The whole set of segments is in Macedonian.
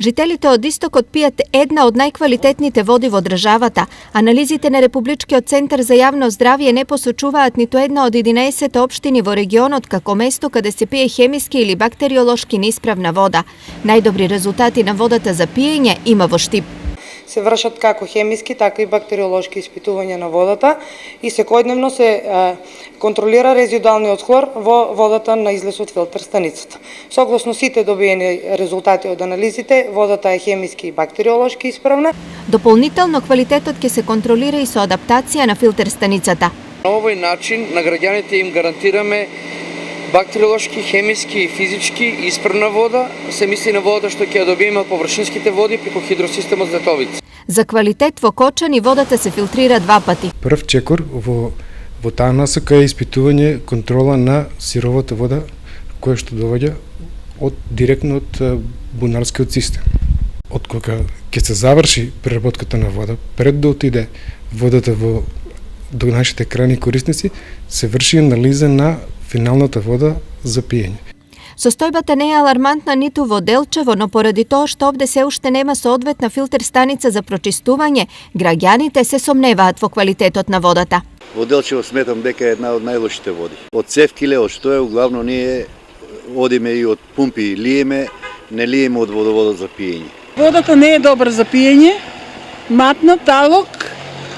Жителите од истокот пијат една од најквалитетните води во државата. Анализите на Републичкиот центар за јавно здравје не посочуваат ниту една од 11 општини во регионот како место каде се пие хемиски или бактериолошки неисправна вода. Најдобри резултати на водата за пиење има во Штип. Се вршат како хемиски, така и бактериолошки испитувања на водата и секојдневно се контролира резидуалниот хлор во водата на излез од филтер станицата. Согласно сите добиени резултати од анализите, водата е хемиски и бактериолошки исправна. Дополнително квалитетот ќе се контролира и со адаптација на филтер станицата. На овој начин на граѓаните им гарантираме бактериолошки, хемиски и физички исправна вода, се мисли на водата што ќе ја добиеме од површинските води преку хидросистемот Златовица. За квалитет во Кочани водата се филтрира 2 пати. Прв чекор во таа насока е испитување контрола на сировата вода која што доаѓа директно од бунарскиот систем. Од кога ќе се заврши преработката на вода, пред да отиде водата до нашите крајни корисници, се врши анализа на финалната вода за пиење. Состојбата не е алармантна ниту во Делчево, но поради тоа што овде се уште нема соодветна филтер станица за прочистување, граѓаните се сомневаат во квалитетот на водата. Во Делчево сметам дека е една од најлошите води. Од Цевкиле, од што е, главно ние одиме и од пумпи лиеме, не лиеме од водоводот за пиење. Водата не е добра за пиење, матна, талок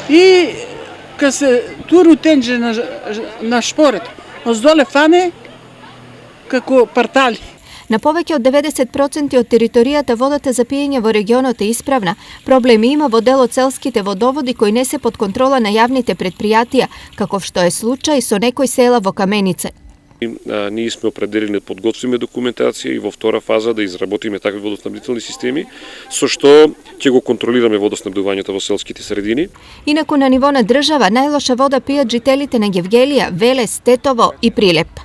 и кога се туру тенџе на шпорет, оздоле фане како партали. На повеќе од 90% од територијата водата за пиење во регионот е исправна. Проблеми има во дел од селските водоводи кои не се под контрола на јавните предпријатија, каков што е случај со некои села во Каменице. Ние сме определени да подготвиме документација и во втора фаза да изработиме такви водоснабдителни системи, со што ќе го контролираме водоснабдувањето во селските средини. Инаку на ниво на држава најлоша вода пијат жителите на Гевгелија, Велес, Тетово и Прилеп.